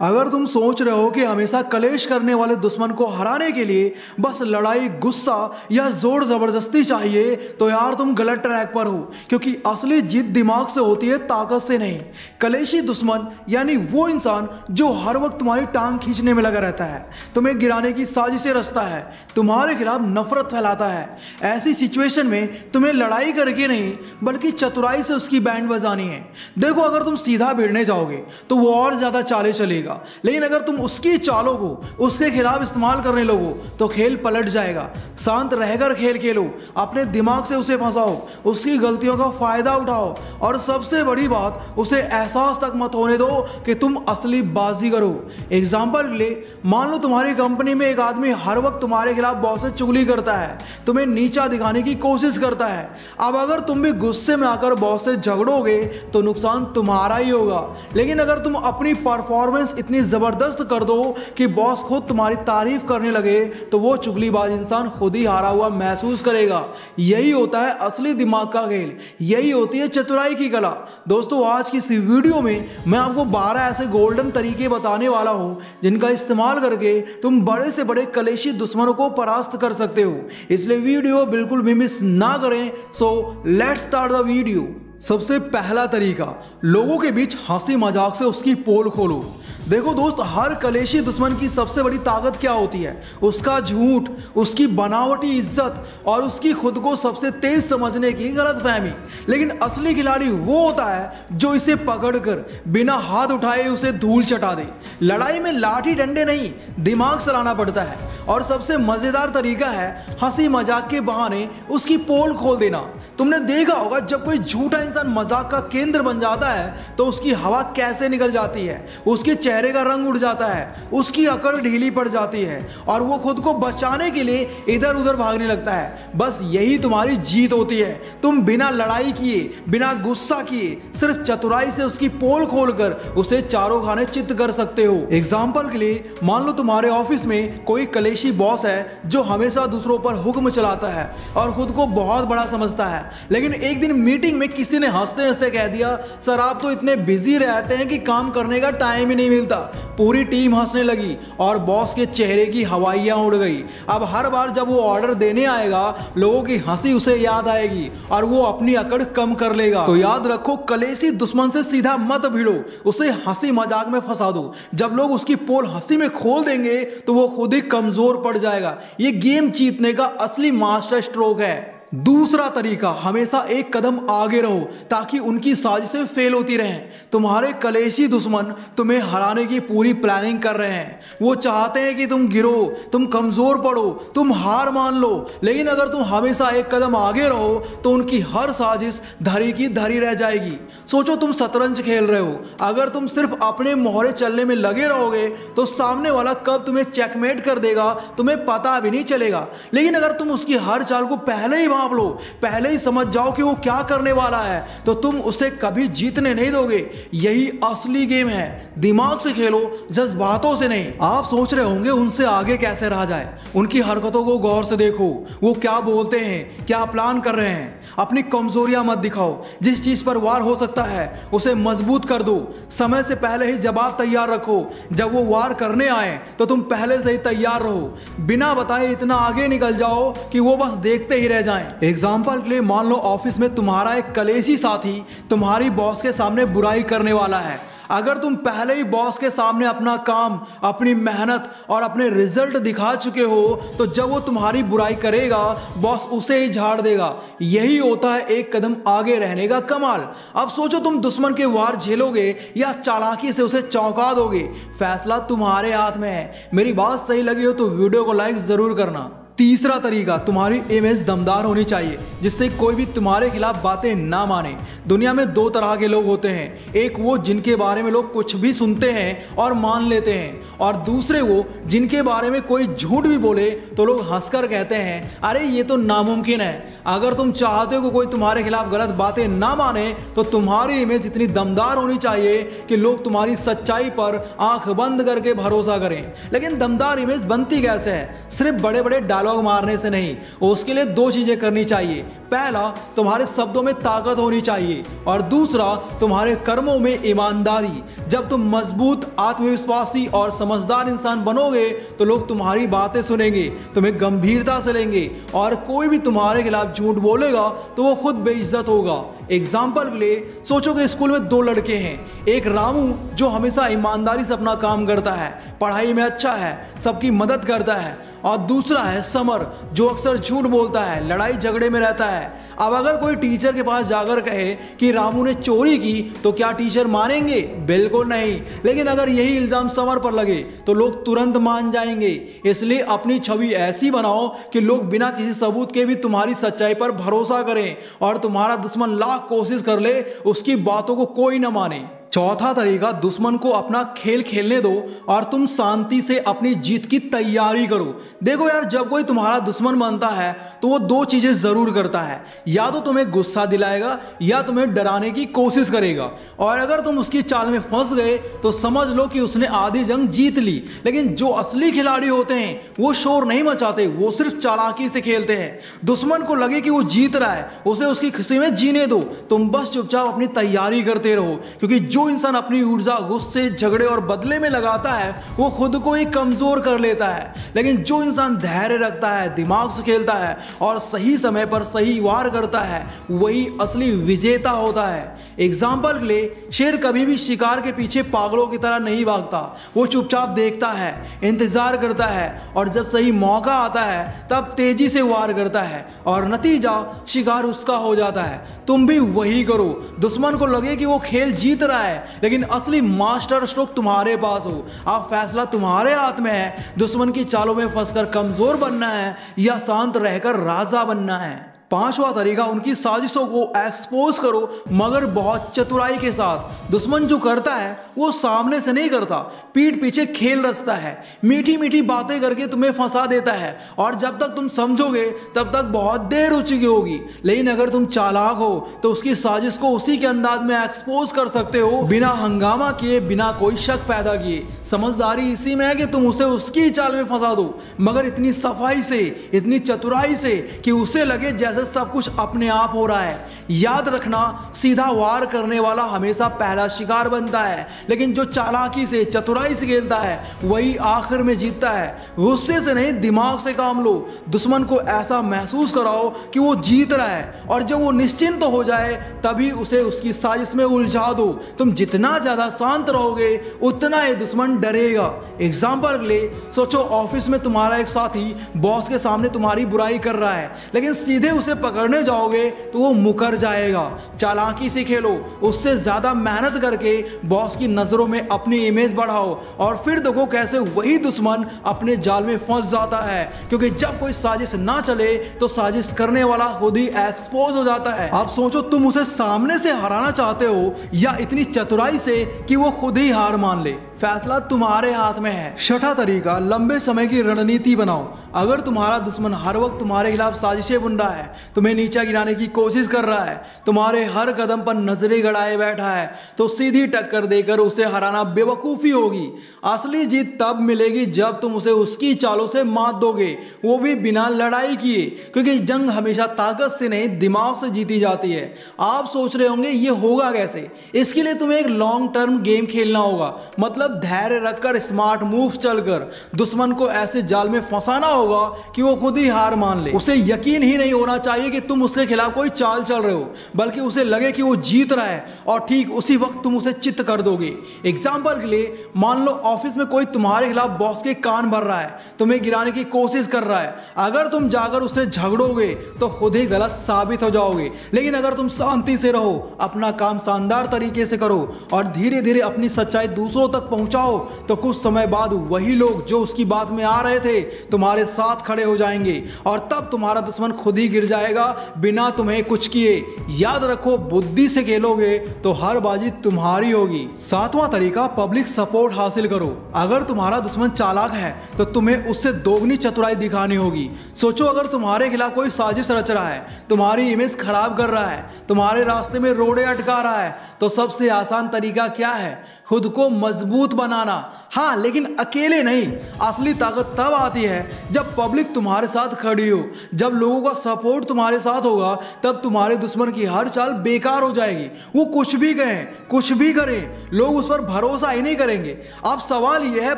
अगर तुम सोच रहे हो कि हमेशा कलेश करने वाले दुश्मन को हराने के लिए बस लड़ाई, गुस्सा या जोर जबरदस्ती चाहिए, तो यार तुम गलत ट्रैक पर हो। क्योंकि असली जीत दिमाग से होती है, ताकत से नहीं। कलेशी दुश्मन यानी वो इंसान जो हर वक्त तुम्हारी टांग खींचने में लगा रहता है, तुम्हें गिराने की साजिशें रचता है, तुम्हारे खिलाफ नफरत फैलाता है। ऐसी सिचुएशन में तुम्हें लड़ाई करके नहीं बल्कि चतुराई से उसकी बैंड बजानी है। देखो, अगर तुम सीधा भिड़ने जाओगे तो वो और ज्यादा चालें चलेगा, लेकिन अगर तुम उसकी चालों को उसके खिलाफ इस्तेमाल करने लगो तो खेल पलट जाएगा। शांत रहकर खेल खेलो, अपने दिमाग से उसे फंसाओ, उसकी गलतियों का फायदा उठाओ और सबसे बड़ी बात, उसे एहसास तक मत होने दो कि तुम असली बाजीगर हो। एग्जाम्पल के लिए, मान लो तुम्हारी कंपनी में एक आदमी हर वक्त तुम्हारे खिलाफ बॉस से चुगली करता है, तुम्हें नीचा दिखाने की कोशिश करता है। अब अगर तुम भी गुस्से में आकर बॉस से झगड़ोगे तो नुकसान तुम्हारा ही होगा, लेकिन अगर तुम अपनी परफॉर्मेंस इतनी जबरदस्त कर दो कि बॉस खुद तुम्हारी तारीफ करने लगे तो वो चुगलीबाज इंसान खुद ही हारा हुआ महसूस करेगा। यही होता है असली दिमाग का खेल, यही होती है चतुराई की कला। दोस्तों, आज की इस वीडियो में मैं आपको 12 ऐसे गोल्डन तरीके बताने वाला हूं जिनका इस्तेमाल करके तुम बड़े से बड़े कलेशी दुश्मनों को परास्त कर सकते हो। इसलिए वीडियो बिल्कुल भी मिस ना करें। So let's start the video. सबसे पहला तरीका, लोगों के बीच हंसी मजाक से उसकी पोल खोलो। देखो दोस्त, हर कलेशी दुश्मन की सबसे बड़ी ताकत क्या होती है? उसका झूठ, उसकी बनावटी इज्जत और उसकी खुद को सबसे तेज समझने की गलतफहमी। लेकिन असली खिलाड़ी वो होता है जो इसे पकड़कर बिना हाथ उठाए उसे धूल चटा दे। लड़ाई में लाठी डंडे नहीं, दिमाग चलाना पड़ता है। और सबसे मजेदार तरीका है हंसी मजाक के बहाने उसकी पोल खोल देना। तुमने देखा होगा, जब कोई झूठा इंसान मजाक का केंद्र बन जाता है तो उसकी हवा कैसे निकल जाती है, उसके चेहरे का रंग उड़ जाता है, उसकी अकड़ ढीली पड़ जाती है और वो खुद को बचाने के लिए इधर उधर भागने लगता है। बस यही तुम्हारी जीत होती है। तुम बिना लड़ाई किए, बिना गुस्सा किए, सिर्फ चतुराई से उसकी पोल खोलकर उसे चारों खाने चित्त कर सकते हो। एग्जाम्पल के लिए, मान लो तुम्हारे ऑफिस में कोई कलेशी बॉस है जो हमेशा दूसरों पर हुक्म चलाता है और खुद को बहुत बड़ा समझता है। लेकिन एक दिन मीटिंग में किसी ने हंसते हंसते कह दिया, सर आप तो इतने बिजी रहते हैं कि काम करने का टाइम ही नहीं मिलता। पूरी टीम हंसने लगी और बॉस के चेहरे की हवाइयां उड़ गई। अब हर बार जब वो ऑर्डर देने आएगा, लोगों की हंसी उसे याद आएगी और वो अपनी अकड़ कम कर लेगा। तो याद रखो, कलेशी दुश्मन से सीधा मत भिड़ो, उसे हंसी मजाक में फंसा दो। जब लोग उसकी पोल हंसी में खोल देंगे तो वो खुद ही कमजोर पड़ जाएगा। ये गेम जीतने का असली मास्टर स्ट्रोक है। दूसरा तरीका, हमेशा एक कदम आगे रहो ताकि उनकी साजिशें फेल होती रहें। तुम्हारे कलेशी दुश्मन तुम्हें हराने की पूरी प्लानिंग कर रहे हैं। वो चाहते हैं कि तुम गिरो, तुम कमजोर पड़ो, तुम हार मान लो। लेकिन अगर तुम हमेशा एक कदम आगे रहो तो उनकी हर साजिश धरी की धरी रह जाएगी। सोचो, तुम शतरंज खेल रहे हो, अगर तुम सिर्फ अपने मोहरे चलने में लगे रहोगे तो सामने वाला कब तुम्हें चेकमेट कर देगा तुम्हें पता भी नहीं चलेगा। लेकिन अगर तुम उसकी हर चाल को पहले ही आप लो, पहले ही समझ जाओ कि वो क्या करने वाला है, तो तुम उसे कभी जीतने नहीं दोगे। यही असली गेम है। दिमाग से खेलो, जज्बातों से नहीं। आप सोच रहे होंगे उनसे आगे कैसे रहा जाए। उनकी हरकतों को गौर से देखो, वो क्या बोलते हैं, क्या प्लान कर रहे हैं। अपनी कमजोरियां मत दिखाओ। जिस चीज पर वार हो सकता है उसे मजबूत कर दो। समय से पहले ही जवाब तैयार रखो। जब वो वार करने आए तो तुम पहले से ही तैयार रहो। बिना बताए इतना आगे निकल जाओ कि वो बस देखते ही रह जाएं। एग्जाम्पल के लिए, मान लो ऑफिस में तुम्हारा एक कलेशी साथी तुम्हारी बॉस के सामने बुराई करने वाला है। अगर तुम पहले ही बॉस के सामने अपना काम, अपनी मेहनत और अपने रिजल्ट दिखा चुके हो तो जब वो तुम्हारी बुराई करेगा बॉस उसे ही झाड़ देगा। यही होता है एक कदम आगे रहने का कमाल। अब सोचो, तुम दुश्मन के वार झेलोगे या चालाकी से उसे चौंका दोगे। फैसला तुम्हारे हाथ में है। मेरी बात सही लगी हो तो वीडियो को लाइक जरूर करना। तीसरा तरीका, तुम्हारी इमेज दमदार होनी चाहिए जिससे कोई भी तुम्हारे खिलाफ बातें ना माने। दुनिया में दो तरह के लोग होते हैं, एक वो जिनके बारे में लोग कुछ भी सुनते हैं और मान लेते हैं, और दूसरे वो जिनके बारे में कोई झूठ भी बोले तो लोग हंसकर कहते हैं, अरे ये तो नामुमकिन है। अगर तुम चाहते हो कि कोई तुम्हारे खिलाफ गलत बातें ना माने तो तुम्हारी इमेज इतनी दमदार होनी चाहिए कि लोग तुम्हारी सच्चाई पर आंख बंद करके भरोसा करें। लेकिन दमदार इमेज बनती कैसे है? सिर्फ बड़े बड़े डायलॉग डायलॉग मारने से नहीं, उसके लिए दो चीजें करनी चाहिए। पहला, तुम्हारे शब्दों में ताकत होनी चाहिए और दूसरा, तुम्हारे कर्मों में ईमानदारी। जब तुम मजबूत, आत्मविश्वासी और समझदार इंसान बनोगे तो लोग तुम्हारी बातें सुनेंगे, तुम्हें गंभीरता से लेंगे और कोई भी तुम्हारे खिलाफ झूठ बोलेगा तो वो खुद बेइज्जत होगा। एग्जाम्पल के लिए सोचो कि स्कूल में दो लड़के हैं, एक रामू जो हमेशा ईमानदारी से अपना काम करता है, पढ़ाई में अच्छा है, सबकी मदद करता है, और दूसरा है समर जो अक्सर झूठ बोलता है, लड़ाई झगड़े में रहता है। अब अगर कोई टीचर के पास जाकर कहे कि रामू ने चोरी की तो क्या टीचर मानेंगे? बिल्कुल नहीं। लेकिन अगर यही इल्जाम समर पर लगे तो लोग तुरंत मान जाएंगे। इसलिए अपनी छवि ऐसी बनाओ कि लोग बिना किसी सबूत के भी तुम्हारी सच्चाई पर भरोसा करें और तुम्हारा दुश्मन लाख कोशिश कर ले उसकी बातों को कोई न माने। चौथा तरीका, दुश्मन को अपना खेल खेलने दो और तुम शांति से अपनी जीत की तैयारी करो। देखो यार, जब कोई तुम्हारा दुश्मन बनता है तो वो दो चीजें जरूर करता है, या तो तुम्हें गुस्सा दिलाएगा या तुम्हें डराने की कोशिश करेगा। और अगर तुम उसकी चाल में फंस गए तो समझ लो कि उसने आधी जंग जीत ली। लेकिन जो असली खिलाड़ी होते हैं वो शोर नहीं मचाते, वो सिर्फ चालाकी से खेलते हैं। दुश्मन को लगे कि वो जीत रहा है, उसे उसकी खुशी में जीने दो, तुम बस चुपचाप अपनी तैयारी करते रहो। क्योंकि जो इंसान अपनी ऊर्जा गुस्से, झगड़े और बदले में लगाता है वो खुद को ही कमजोर कर लेता है। लेकिन जो इंसान धैर्य रखता है, दिमाग से खेलता है और सही समय पर सही वार करता है, वही असली विजेता होता है। एग्जाम्पल के लिए, शेर कभी भी शिकार के पीछे पागलों की तरह नहीं भागता, वो चुपचाप देखता है, इंतजार करता है और जब सही मौका आता है तब तेजी से वार करता है और नतीजा शिकार उसका हो जाता है। तुम भी वही करो। दुश्मन को लगे कि वो खेल जीत रहा है लेकिन असली मास्टर स्ट्रोक तुम्हारे पास हो। अब फैसला तुम्हारे हाथ में है, दुश्मन की चालों में फंसकर कमजोर बनना है या शांत रहकर राजा बनना है। पांचवा तरीका, उनकी साजिशों को एक्सपोज करो मगर बहुत चतुराई के साथ। दुश्मन जो करता है वो सामने से नहीं करता, पीठ पीछे खेल रचता है, मीठी मीठी बातें करके तुम्हें फंसा देता है और जब तक तुम समझोगे तब तक बहुत देर हो चुकी होगी। लेकिन अगर तुम चालाक हो तो उसकी साजिश को उसी के अंदाज में एक्सपोज कर सकते हो, बिना हंगामा किए, बिना कोई शक पैदा किए। समझदारी इसी में है कि तुम उसे उसकी चाल में फंसा दो, मगर इतनी सफाई से, इतनी चतुराई से कि उसे लगे जैसे सब कुछ अपने आप हो रहा है। याद रखना, सीधा वार करने वाला हमेशा पहला शिकार बनता है, लेकिन जो चालाकी से, चतुराई से खेलता है वही आखिर में जीतता है। गुस्से से नहीं, दिमाग से काम लो। दुश्मन को ऐसा महसूस कराओ कि वो जीत रहा है और जब वो निश्चिंत हो जाए तभी उसे उसकी साजिश में उलझा दो। तुम जितना ज्यादा शांत रहोगे उतना ही दुश्मन डरेगा। एग्जाम्पल के लिए सोचो, ऑफिस में तुम्हारा एक साथी बॉस के सामने तुम्हारी बुराई कर रहा है, लेकिन सीधे उसे पकड़ने जाओगे तो वो मुकर जाएगा। चालाकी से खेलो, उससे ज्यादा मेहनत करके बॉस की नजरों में अपनी इमेज बढ़ाओ और फिर देखो कैसे वही दुश्मन अपने जाल में फंस जाता है। क्योंकि जब कोई साजिश ना चले तो साजिश करने वाला खुद ही एक्सपोज हो जाता है। अब सोचो, तुम उसे सामने से हराना चाहते हो या इतनी चतुराई से कि वो खुद ही हार मान ले। फैसला तुम्हारे हाथ में है। छठा तरीका, लंबे समय की रणनीति बनाओ। अगर तुम्हारा दुश्मन हर वक्त तुम्हारे खिलाफ साजिशें बुन रहा है, तुम्हें नीचा गिराने की कोशिश कर रहा है, तुम्हारे हर कदम पर नजरें गड़ाए बैठा है, तो सीधी टक्कर देकर उसे हराना बेवकूफ़ी होगी। असली जीत तब मिलेगी जब तुम उसे उसकी चालों से मात दोगे, वो भी बिना लड़ाई किए। क्योंकि जंग हमेशा ताकत से नहीं, दिमाग से जीती जाती है। आप सोच रहे होंगे ये होगा कैसे? इसके लिए तुम्हें एक लॉन्ग टर्म गेम खेलना होगा। मतलब धैर्य रखकर, स्मार्ट मूव्स चलकर दुश्मन को ऐसे जाल में फंसाना होगा कि वो खुद ही हार मान ले। उसे यकीन ही नहीं होना चाहिए कि तुम उसके खिलाफ कोई चाल चल रहे हो, बल्कि उसे लगे कि वो जीत रहा है और ठीक उसी वक्त तुम उसे चित कर दोगे। एग्जाम्पल के लिए, मान लो ऑफिस में कोई तुम्हारे खिलाफ बॉस के कान भर रहा है, तुम्हें गिराने की कोशिश कर रहा है। अगर तुम जाकर उससे झगड़ोगे तो खुद ही गलत साबित हो जाओगे। लेकिन अगर तुम शांति से रहो, अपना काम शानदार तरीके से करो और धीरे धीरे अपनी सच्चाई दूसरों तक पहुंचाओ, तो कुछ समय बाद वही लोग जो उसकी बात में आ रहे थे तुम्हारे साथ खड़े हो जाएंगे और तब तुम्हारा दुश्मन खुद ही गिर जाएगा बिना तुम्हें कुछ किए। याद रखो, बुद्धि से खेलोगे तो हर बाजी तुम्हारी होगी। सातवां तरीका, पब्लिक सपोर्ट हासिल करो। अगर तुम्हारा दुश्मन चालाक है तो तुम्हें उससे दोगुनी चतुराई दिखानी होगी। सोचो, अगर तुम्हारे खिलाफ कोई साजिश रच रहा है, तुम्हारी इमेज खराब कर रहा है, तुम्हारे रास्ते में रोड़े अटका रहा है, तो सबसे आसान तरीका क्या है? खुद को मजबूत मजबूत बनाना। हाँ, लेकिन अकेले नहीं। असली ताकत तब आती है जब पब्लिक तुम्हारे साथ खड़ी हो। जब लोगों का सपोर्ट तुम्हारे साथ होगा तब तुम्हारे दुश्मन की हर चाल बेकार हो जाएगी। वो कुछ भी कहें, कुछ भी करें, लोग उस पर भरोसा ही नहीं करेंगे। अब सवाल यह है,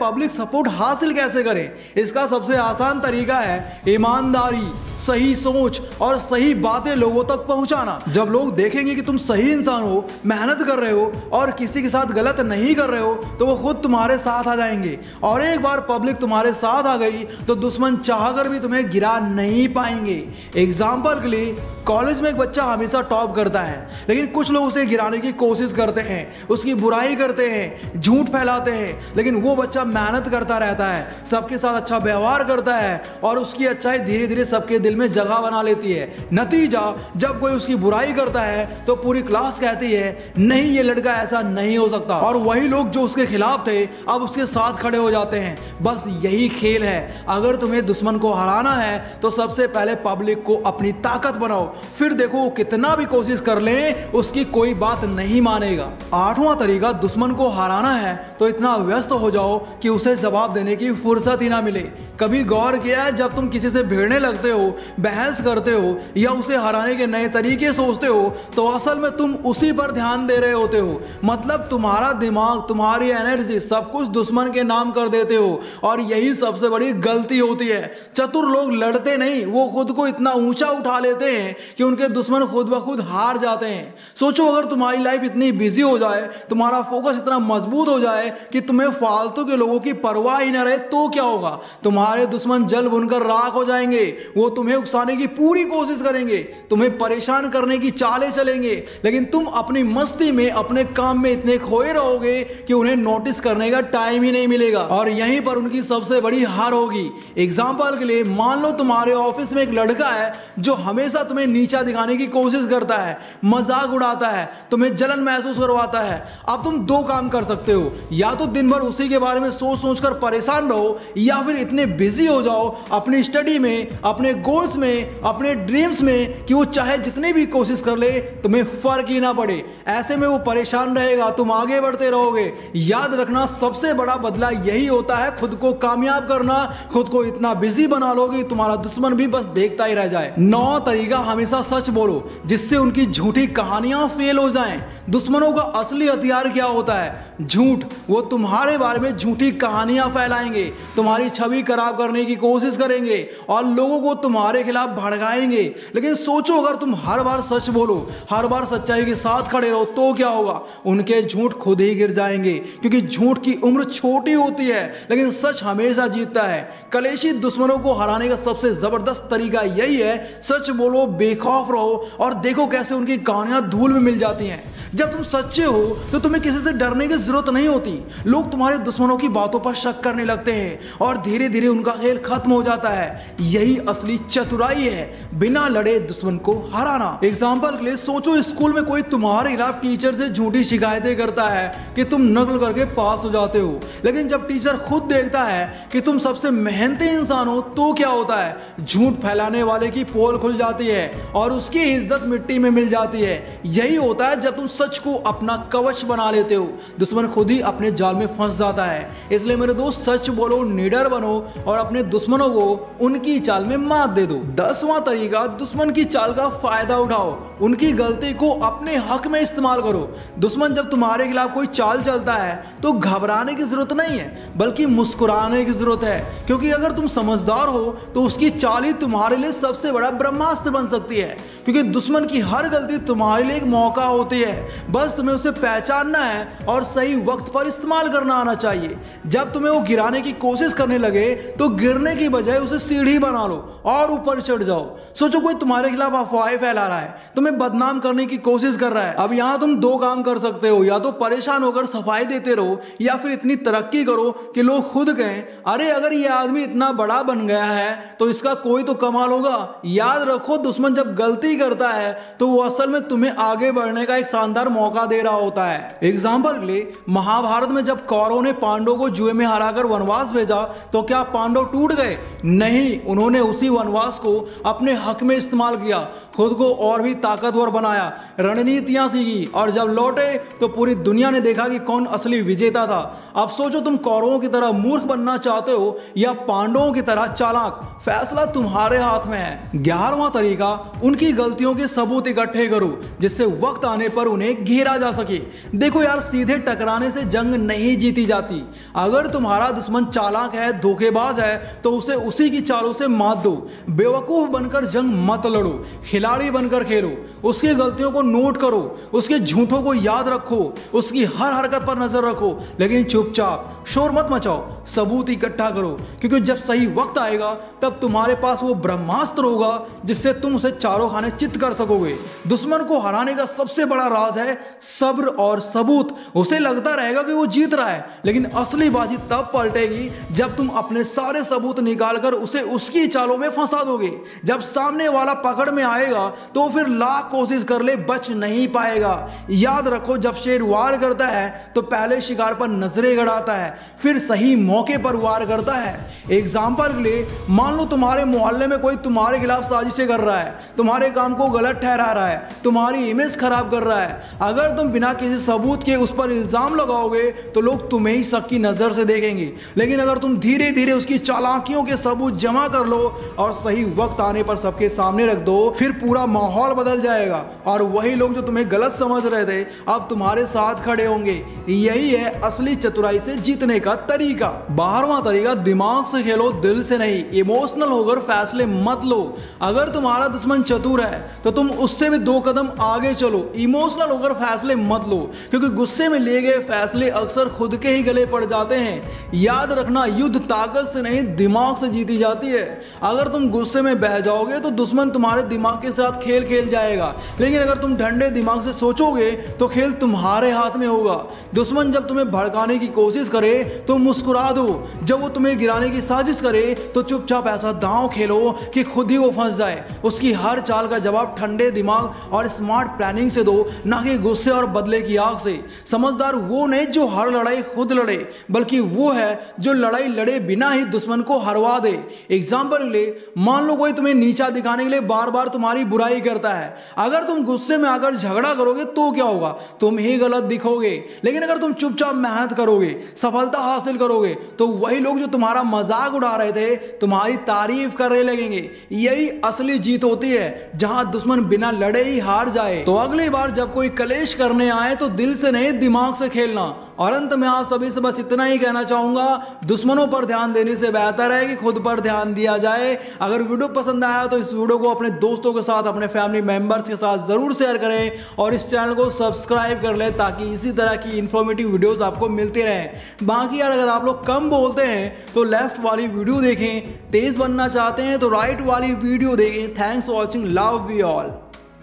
पब्लिक सपोर्ट हासिल कैसे करें? इसका सबसे आसान तरीका है ईमानदारी, सही सोच और सही बातें लोगों तक पहुंचाना। जब लोग देखेंगे कि तुम सही इंसान हो, मेहनत कर रहे हो और किसी के साथ गलत नहीं कर रहे हो, तो वो खुद तुम्हारे साथ आ जाएंगे। और एक बार पब्लिक तुम्हारे साथ आ गई तो दुश्मन चाहकर भी तुम्हें गिरा नहीं पाएंगे। एग्जाम्पल के लिए, कॉलेज में एक बच्चा हमेशा टॉप करता है, लेकिन कुछ लोग उसे गिराने की कोशिश करते हैं, उसकी बुराई करते हैं, झूठ फैलाते हैं, लेकिन वो बच्चा मेहनत करता रहता है, सबके साथ अच्छा व्यवहार करता है और उसकी अच्छाई धीरे धीरे सबके दिल में जगह बना लेती है। नतीजा, जब कोई उसकी बुराई करता है तो पूरी क्लास कहती है नहीं, ये लड़का ऐसा नहीं हो सकता, और वही लोग जो उसके खिलाफ थे अब उसके साथ खड़े हो जाते हैं। बस यही खेल है। अगर तुम्हें दुश्मन को हराना है तो सबसे पहले पब्लिक को अपनी ताकत बनाओ, फिर देखो वो कितना भी कोशिश कर ले उसकी कोई बात नहीं मानेगा। आठवां तरीका, दुश्मन को हराना है तो इतना व्यस्त हो जाओ कि उसे जवाब देने की फुर्सत ही ना मिले। कभी गौर किया है, जब तुम किसी से भिड़ने लगते हो, बहस करते हो या उसे हराने के नए तरीके सोचते हो, तो असल में तुम उसी पर ध्यान दे रहे होते हो। मतलब तुम्हारा दिमाग, तुम्हारी एनर्जी, सब कुछ दुश्मन के नाम कर देते हो, और यही सबसे बड़ी गलती होती है। चतुर लोग लड़ते नहीं, वो खुद को इतना ऊंचा उठा लेते हैं कि उनके दुश्मन खुद ब खुद हार जाते हैं। सोचो, अगर तुम्हारी लाइफ इतनी बिजी हो जाए, तुम्हारा फोकस इतना मजबूत हो जाए कि तुम्हें फालतू के लोगों की परवाह ही न रहे, तो क्या होगा? तुम्हारे दुश्मन जल भुनकर राख हो जाएंगे। वो तुम्हें उकसाने की पूरी कोशिश करेंगे, तुम्हें परेशान करने की चालें चलेंगे, लेकिन तुम अपनी मस्ती में, अपने काम में इतने खोए रहोगे कि उन्हें नोटिस करने का टाइम ही नहीं मिलेगा, और यहीं पर उनकी सबसे बड़ी हार होगी। एग्जाम्पल के लिए, मान लो तुम्हारे ऑफिस में एक लड़का है जो हमेशा तुम्हें नीचा दिखाने की कोशिश करता है, मजाक उड़ाता है, तुम्हें जलन महसूस करवाता है। अब तुम दो काम कर सकते हो, या तो दिन भर उसी के बारे में सोच सोच कर परेशान रहो, या फिर इतने बिजी हो जाओ अपनी स्टडी में, अपने गोल्स में, अपने ड्रीम्स में कि वो चाहे जितनी भी कोशिश कर ले तुम्हें फर्क ही ना पड़े। ऐसे में वो परेशान रहेगा, तुम आगे बढ़ते रहोगे। याद रखना, सबसे बड़ा बदला यही होता है खुद को कामयाब करना। खुद को इतना बिजी बना लोगे तुम्हारा दुश्मन भी बस देखता ही रह जाए। 9 तरीका, हमेशा सच बोलो जिससे उनकी झूठी कहानियां फेल हो जाएं। दुश्मनों का असली हथियार क्या होता है? झूठ। वो तुम्हारे बारे में झूठी कहानियां फैलाएंगे, तुम्हारी छवि खराब करने की कोशिश करेंगे और लोगों को तुम्हारे खिलाफ भड़काएंगे। लेकिन सोचो, अगर तुम हर बार सच बोलो, हर बार सच्चाई के साथ खड़े रहो, तो क्या होगा? उनके झूठ खुद ही गिर जाएंगे, क्योंकि झूठ की उम्र छोटी होती है लेकिन सच हमेशा जीतता है। कलेशी दुश्मनों को हराने का सबसे जबरदस्त तरीका यही है, सच बोलो, बेखौफ रहो और देखो कैसे उनकी कहानियां धूल में मिल जाती हैं। जब तुम सच्चे हो तो तुम्हें किसी से डरने की जरूरत नहीं होती। लोग तुम्हारे दुश्मनों की बातों पर शक करने लगते हैं और धीरे धीरे उनका खेल खत्म हो जाता है। यही असली चतुराई है, बिना लड़े दुश्मन को हराना। एग्जाम्पल के लिए सोचो, स्कूल में कोई तुम्हारे खिलाफ टीचर से झूठी शिकायतें करता है कि तुम नकल करके पास हो जाते हो, लेकिन जब टीचर खुद देखता है कि तुम सबसे मेहनती इंसान हो, तो क्या होता है? झूठ फैलाने वाले की पोल खुल जाती है और उसकी इज्जत मिट्टी में मिल जाती है। यही होता है जब तुम सच को अपना कवच बना लेते हो, दुश्मन खुद ही अपने जाल में फंस जाता है। इसलिए मेरे दोस्त, सच बोलो, निडर बनो और अपने दुश्मनों को उनकी चाल में मात दे दो। 10वां तरीका, दुश्मन की चाल का फायदा उठाओ, उनकी गलती को अपने हक में इस्तेमाल करो। दुश्मन जब तुम्हारे खिलाफ कोई चाल चलता है तो घबराने की जरूरत नहीं है, बल्कि मुस्कुराने की जरूरत है, क्योंकि अगर तुम समझदार हो तो उसकी चाल ही तुम्हारे लिए सबसे बड़ा ब्रह्मास्त्र बन सकती है। क्योंकि दुश्मन की हर गलती तुम्हारे लिए एक मौका होती है, बस तुम्हें उसे पहचानना है और सही वक्त पर इस्तेमाल करना आना चाहिए। जब तुम्हें वो गिराने की कोशिश करने लगे तो गिरने की बजाय उसे सीढ़ी बना लो और ऊपर चढ़ जाओ। सोचो, कोई तुम्हारे खिलाफ अफवाहें फैला रहा है, तुम्हें बदनाम करने की कोशिश कर रहा है। अब यहां तुम दो काम कर सकते हो, या तो परेशान होकर सफाई देते रहो, या फिर इतनी तरक्की करो कि लोग खुद कहें, अरे अगर ये आदमी इतना बड़ा बन गया है तो इसका कोई तो कमाल होगा। याद रखो, दुश्मन जब गलती करता है तो वो असल में तुम्हें आगे बढ़ने का एक शानदार मौका दे रहा होता है। एग्जाम्पल के लिए, महाभारत में जब कौरवों ने पांडवों को जुए में हराकर वनवास भेजा तो क्या पांडव टूट गए? नहीं, उन्होंने उसी वनवास आत्मविश्वास को अपने हक में इस्तेमाल किया, खुद को और भी ताकतवर बनाया, रणनीतियां सीखी और जब लौटे तो पूरी दुनिया ने देखा कि कौन असली विजेता था। अब सोचो, तुम कौरवों की तरह मूर्ख बनना चाहते हो या पांडवों की तरह चालाक? फैसला तुम्हारे हाथ में है। 11वां तरीका, उनकी गलतियों के सबूत इकट्ठे करो जिससे वक्त आने पर उन्हें घेरा जा सके। देखो यार, सीधे टकराने से जंग नहीं जीती जाती। अगर तुम्हारा दुश्मन चालाक है, धोखेबाज है, तो उसे उसी की चालों से मात दो। बेवकूफ बनकर जंग मत लड़ो, खिलाड़ी बनकर खेलो। उसकी गलतियों को नोट करो, उसके झूठों को याद रखो, उसकी हर हरकत पर नजर रखो, लेकिन चुपचाप शोर मत मचाओ, सबूत इकट्ठा करो, क्योंकि जब सही वक्त आएगा तब तुम्हारे पास वो ब्रह्मास्त्र होगा जिससे तुम उसे चारों खाने चित कर सकोगे। दुश्मन को हराने का सबसे बड़ा राज है सब्र और सबूत। उसे लगता रहेगा कि वो जीत रहा है, लेकिन असली बाजी तब पलटेगी जब तुम अपने सारे सबूत निकालकर उसे उसकी चालों में फंसा दोगे। जब सामने वाला पकड़ में आएगा तो फिर लाख कोशिश कर ले, बच नहीं पाएगा। याद रखो, जब शेर वार करता है तो पहले शिकार पर नजरें गड़ाता है, फिर सही मौके पर वार करता है। एग्जाम्पल के लिए, मान लो तुम्हारे मोहल्ले में कोई तुम्हारे खिलाफ साजिशें कर रहा है, तुम्हारे काम को गलत ठहरा रहा है, तुम्हारी इमेज खराब कर रहा है। अगर तुम बिना किसी सबूत के उस पर इल्जाम लगाओगे तो लोग तुम्हें ही शक की नजर से देखेंगे, लेकिन अगर तुम धीरे धीरे उसकी चालाकियों के सबूत जमा कर लो और सही वक्त आने पर सबके सामने रख दो, फिर पूरा माहौल बदल जाएगा और वही लोग जो तुम्हें गलत समझ रहे थे अब तुम्हारे साथ खड़े होंगे। यही है असली चतुराई से जीतने का तरीका। 12वां तरीका, दिमाग से खेलो, दिल से नहीं। इमोशनल होकर फैसले मत लो। अगर तुम्हारा दुश्मन चतुर है तो तुम उससे भी 2 कदम आगे चलो। इमोशनल होकर फैसले मत लो, क्योंकि गुस्से में लिए गए फैसले अक्सर खुद के ही गले पड़ जाते हैं। याद रखना, युद्ध ताकत से नहीं दिमाग से जीती जाती है। अगर तुम गुस्से में बह जाओगे तो दुश्मन तुम्हारे दिमाग के साथ खेल खेल जाएगा, लेकिन अगर तुम ठंडे दिमाग से सोचोगे तो खेल तुम्हारे हाथ में होगा। दुश्मन जब तुम्हें भड़काने की कोशिश करे तो मुस्कुरा दो, जब वो तुम्हें गिराने की साजिश करे तो चुपचाप ऐसा दांव खेलो कि खुद ही वो फंस जाए। उसकी हर चाल का जवाब ठंडे दिमाग और स्मार्ट प्लानिंग से दो, ना कि गुस्से और बदले की आग से। समझदार वो नहीं जो हर लड़ाई खुद लड़े, बल्कि वो है जो लड़ाई लड़े बिना ही दुश्मन को हरवा दे। एग्जाम्पल के लिए, मान लो कोई तुम्हें नीचा दिखाने के लिए बार बार तुम्हारी बुराई करता है। अगर तुम गुस्से में आकर झगड़ा करोगे तो क्या होगा? तुम ही गलत दिखोगे। लेकिन अगर तुम चुपचाप मेहनत करोगे, सफलता हासिल करोगे, तो वही लोग जो तुम्हारा मजाक उड़ा रहे थे तुम्हारी तारीफ करने लगेंगे। यही असली जीत होती है, जहां दुश्मन बिना लड़े ही हार जाए। तो अगली बार जब कोई कलेश करने आए तो दिल से नहीं दिमाग से खेलना। और अंत में आप सभी से बस इतना ही कहना चाहूंगा, दुश्मनों पर ध्यान देने से बेहतर है कि खुद पर ध्यान दिया जाए। अगर वीडियो पसंद आया तो इस वीडियो को अपने दोस्तों के साथ, अपने फैमिली मेंबर्स के साथ जरूर शेयर करें और इस चैनल को सब्सक्राइब कर लें ताकि इसी तरह की इंफॉर्मेटिव वीडियोस आपको मिलते रहें। बाकी यार, अगर आप लोग कम बोलते हैं तो लेफ्ट वाली वीडियो देखें, तेज बनना चाहते हैं तो राइट वाली वीडियो देखें। Thanks for watching, love you all.